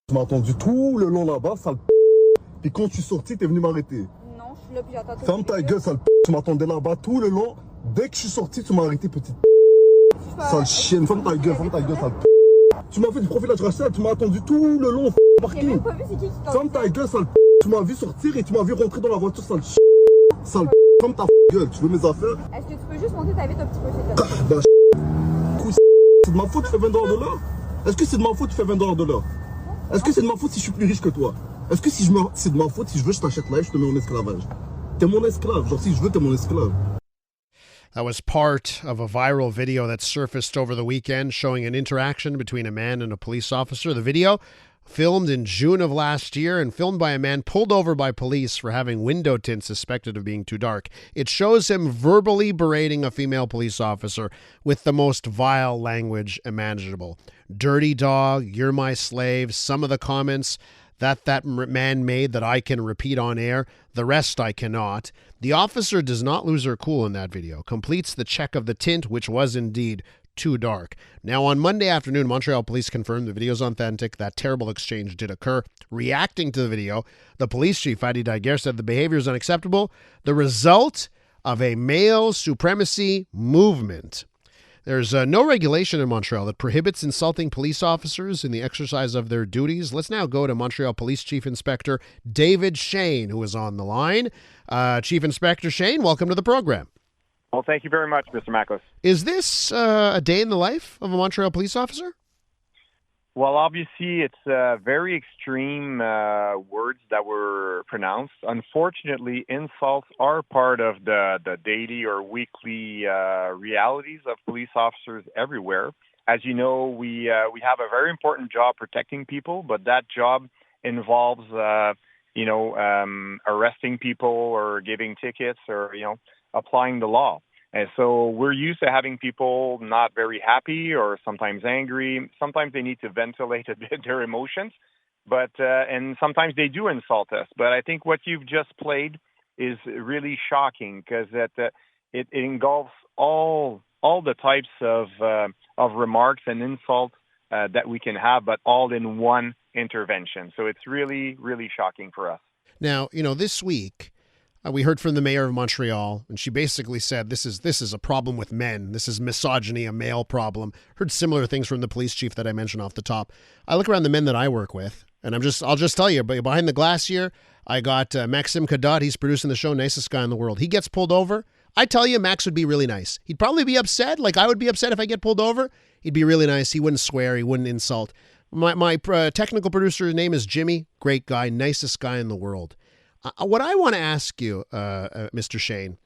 Tu m'as attendu tout le long là-bas, sale. Puis quand tu es sorti, t'es venu m'arrêter. Non, je suis là, puis j'attends. Ferme ta gueule, sale. Tu m'attendais là-bas tout le long. Dès que je suis sorti, tu m'as arrêté, petite. Sale chienne, ferme ta gueule, sale. Tu m'as fait du profilage racial, tu m'as attendu tout le long, J'ai parking. même pas vu c'est qui t'a Ferme ta gueule, sale. Tu m'as vu sortir et tu m'as vu rentrer dans la voiture, sale. Sale. Ferme ta gueule, tu veux mes affaires? Est-ce que tu peux juste monter ta vite un petit peu, s'il te plaît? Bah, c'est de ma faute, tu fais 20 $ de l'heure? Est-ce que c'est de ma faute, tu fais 20 $ de l'heure? Est-ce que c'est de ma faute si je suis plus riche que toi? Est-ce que c'est de ma faute si je veux, je t'achète là et je te mets en esclavage? T'es mon esclave, genre si je veux, t'es mon esclave. That was part of a viral video that surfaced over the weekend showing an interaction between a man and a police officer. The video, filmed in June of last year and filmed by a man pulled over by police for having window tint suspected of being too dark. It shows him verbally berating a female police officer with the most vile language imaginable. Dirty dog, you're my slave. Some of the comments that man made that I can repeat on air. The rest I cannot. The officer does not lose her cool in that video, completes the check of the tint, which was indeed too dark. Now, on Monday afternoon, Montreal police confirmed the video is authentic. That terrible exchange did occur. Reacting to the video, the police chief, Adi Daguerre, said the behavior is unacceptable, the result of a male supremacy movement. There's no regulation in Montreal that prohibits insulting police officers in the exercise of their duties. Let's now go to Montreal Police Chief Inspector David Shane, who is on the line. Chief Inspector Shane, welcome to the program. Well, thank you very much, Mr. Makos. Is this a day in the life of a Montreal police officer? Well, obviously, it's very extreme words that were pronounced. Unfortunately, insults are part of the daily or weekly realities of police officers everywhere. As you know, we have a very important job protecting people, but that job involves, arresting people or giving tickets or, applying the law. And so we're used to having people not very happy or sometimes angry. Sometimes they need to ventilate a bit their emotions, and sometimes they do insult us. But I think what you've just played is really shocking because it engulfs all the types of remarks and insults that we can have, but all in one intervention. So it's really, really shocking for us. Now, this week, we heard from the mayor of Montreal, and she basically said this is a problem with men. This is misogyny, a male problem. Heard similar things from the police chief that I mentioned off the top. I look around the men that I work with, and I'll just tell you, behind the glass here, I got Maxime Cadotte. He's producing the show, nicest guy in the world. He gets pulled over. I tell you, Max would be really nice. He'd probably be upset, like I would be upset if I get pulled over. He'd be really nice. He wouldn't swear. He wouldn't insult. My technical producer's name is Jimmy. Great guy, nicest guy in the world. What I want to ask you, Mr. Shane,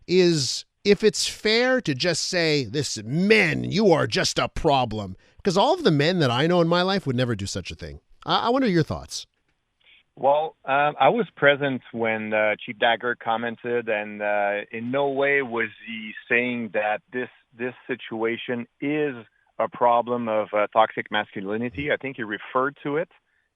is if it's fair to just say, this men, you are just a problem. Because all of the men that I know in my life would never do such a thing. I wonder your thoughts. Well, I was present when Chief Dagger commented, and in no way was he saying that this situation is a problem of toxic masculinity. I think he referred to it.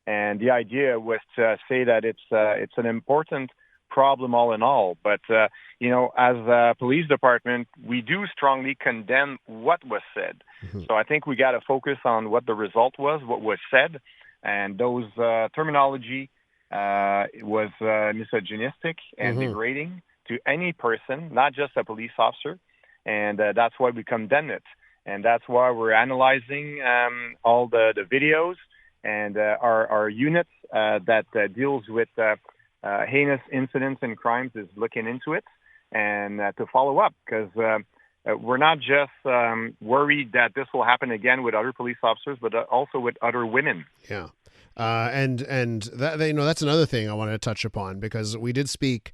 And the idea was to say that it's an important problem all in all. But, as a police department, we do strongly condemn what was said. Mm-hmm. So I think we got to focus on what the result was, what was said. And those terminology was misogynistic and degrading to any person, not just a police officer. And that's why we condemn it. And that's why we're analyzing all the videos. And our unit that deals with heinous incidents and crimes is looking into it and to follow up because we're not just worried that this will happen again with other police officers, but also with other women. Yeah. And that, that's another thing I wanted to touch upon because we did speak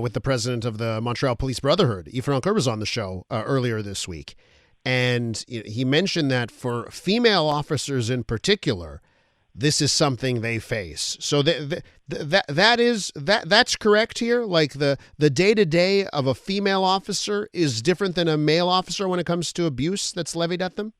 with the president of the Montreal Police Brotherhood. Yves Francoeur was on the show earlier this week. And he mentioned that for female officers in particular, this is something they face. So that's correct here. Like the day-to-day of a female officer is different than a male officer when it comes to abuse that's levied at them?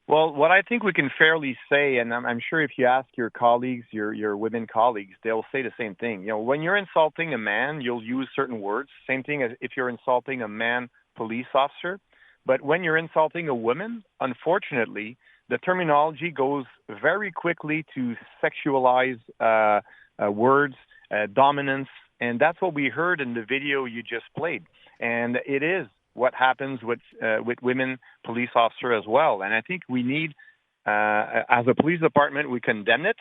Well, what I think we can fairly say, and I'm sure if you ask your colleagues, your women colleagues, they'll say the same thing. When you're insulting a man, you'll use certain words. Same thing as if you're insulting a man police officer. But when you're insulting a woman, unfortunately, the terminology goes very quickly to sexualize words, dominance, and that's what we heard in the video you just played. And it is what happens with women police officers as well. And I think we need, as a police department, we condemn it,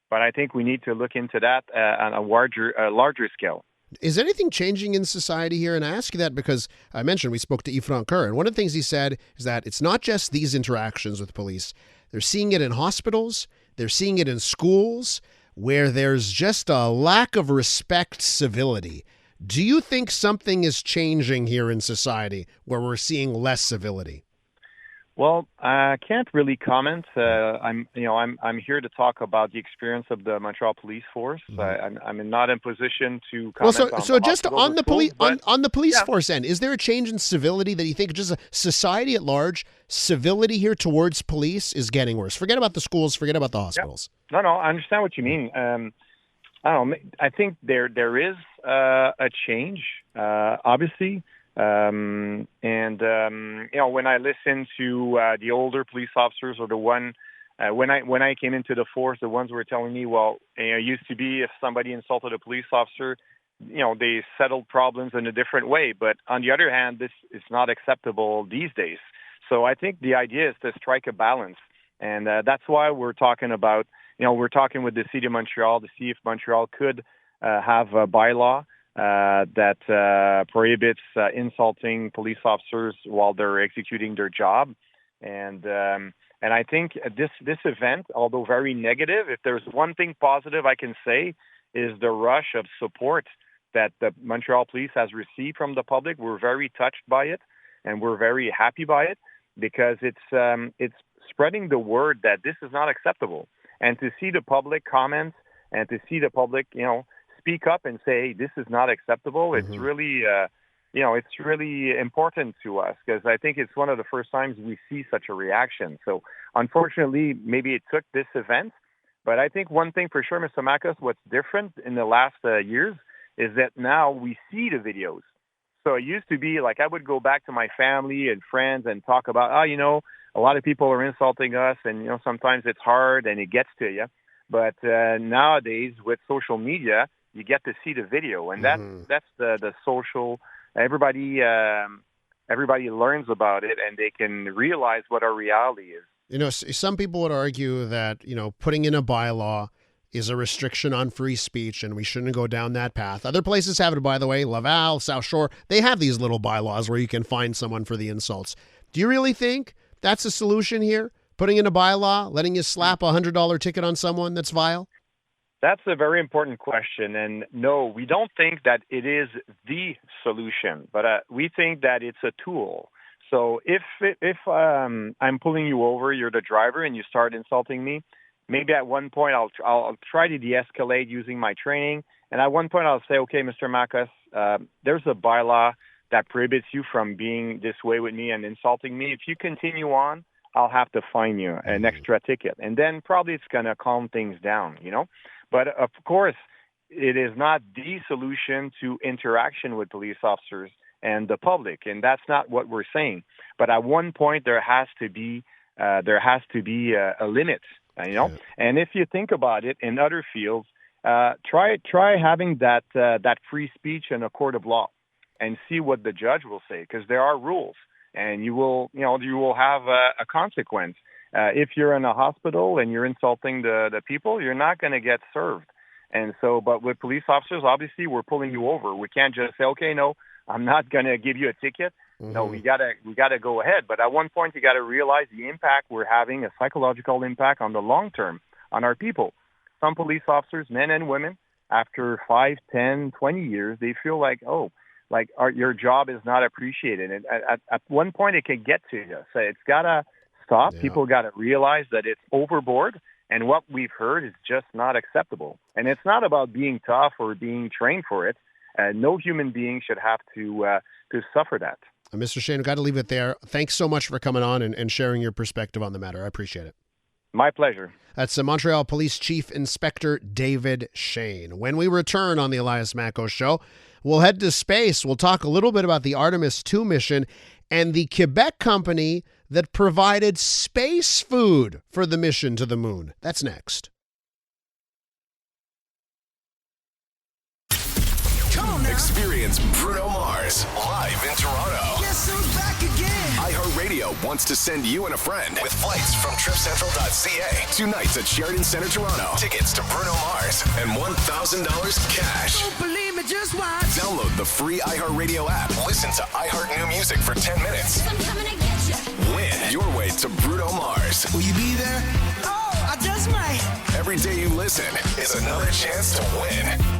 but I think we need to look into that on a larger scale. Is anything changing in society here? And I ask you that because I mentioned we spoke to Yves Francoeur, and one of the things he said is that it's not just these interactions with police. They're seeing it in hospitals. They're seeing it in schools where there's just a lack of respect, civility. Do you think something is changing here in society where we're seeing less civility? Well, I can't really comment. I'm here to talk about the experience of the Montreal Police Force. I'm not in position to comment. So just on the police on the police Yeah. force end, is there a change in civility that you think just a society at large, civility here towards police is getting worse? Forget about the schools. Forget about the hospitals. No, I understand what you mean. I don't know. I think there is a change, obviously. When I listen to the older police officers, or the one when I came into the force, the ones were telling me, well, it used to be if somebody insulted a police officer, they settled problems in a different way. But on the other hand, this is not acceptable these days. So I think the idea is to strike a balance, and that's why we're talking about. We're talking with the City of Montreal to see if Montreal could have a bylaw that prohibits insulting police officers while they're executing their job. And I think this event, although very negative, if there's one thing positive I can say, is the rush of support that the Montreal Police has received from the public. We're very touched by it, and we're very happy by it, because it's spreading the word that this is not acceptable. And to see the public comment and to see the public, speak up and say, hey, this is not acceptable. It's really, it's really important to us, because I think it's one of the first times we see such a reaction. So unfortunately, maybe it took this event, but I think one thing for sure, Mr. Makos, what's different in the last years is that now we see the videos. So it used to be like I would go back to my family and friends and talk about, a lot of people are insulting us, and, sometimes it's hard and it gets to you. But nowadays with social media, you get to see the video, and that's the social. Everybody learns about it, and they can realize what our reality is. Some people would argue that putting in a bylaw is a restriction on free speech, and we shouldn't go down that path. Other places have it, by the way. Laval, South Shore, they have these little bylaws where you can fine someone for the insults. Do you really think that's a solution here? Putting in a bylaw, letting you slap a $100 ticket on someone that's vile? That's a very important question. And no, we don't think that it is the solution, but we think that it's a tool. So if I'm pulling you over, you're the driver, and you start insulting me, maybe at one point I'll try to de-escalate using my training. And at one point I'll say, okay, Mr. Makos, there's a bylaw that prohibits you from being this way with me and insulting me. If you continue on, I'll have to fine you an extra ticket. And then probably it's going to calm things down, But of course, it is not the solution to interaction with police officers and the public, and that's not what we're saying. But at one point, there has to be a limit, And if you think about it, in other fields, try having that free speech in a court of law, and see what the judge will say, because there are rules, and you will have a consequence. If you're in a hospital and you're insulting the people, you're not going to get served. And so, but with police officers, obviously, we're pulling you over. We can't just say, okay, no, I'm not going to give you a ticket. No, we gotta go ahead. But at one point, you got to realize the impact we're having, a psychological impact on the long term on our people. Some police officers, men and women, after 5, 10, 20 years, they feel like, your job is not appreciated. And at one point, it can get to you. So it's got to stop. Yeah. People got to realize that it's overboard, and what we've heard is just not acceptable. And it's not about being tough or being trained for it. No human being should have to suffer that. Mr. Shane, we've got to leave it there. Thanks so much for coming on and sharing your perspective on the matter. I appreciate it. My pleasure. That's Montreal Police Chief Inspector David Shane. When we return on the Elias Makos Show, we'll head to space. We'll talk a little bit about the Artemis 2 mission and the Quebec company that provided space food for the mission to the moon. That's next. Experience Bruno Mars live in Toronto. Guess who's back again? iHeartRadio wants to send you and a friend with flights from tripcentral.ca. 2 nights at Sheridan Centre, Toronto. Tickets to Bruno Mars and $1,000 cash. Don't believe me, just watch. Download the free iHeartRadio app. Listen to iHeart New Music for 10 minutes. I'm coming to get you. Win your way to Bruno Mars. Will you be there? Oh, I just might. Every day you listen is another chance to win.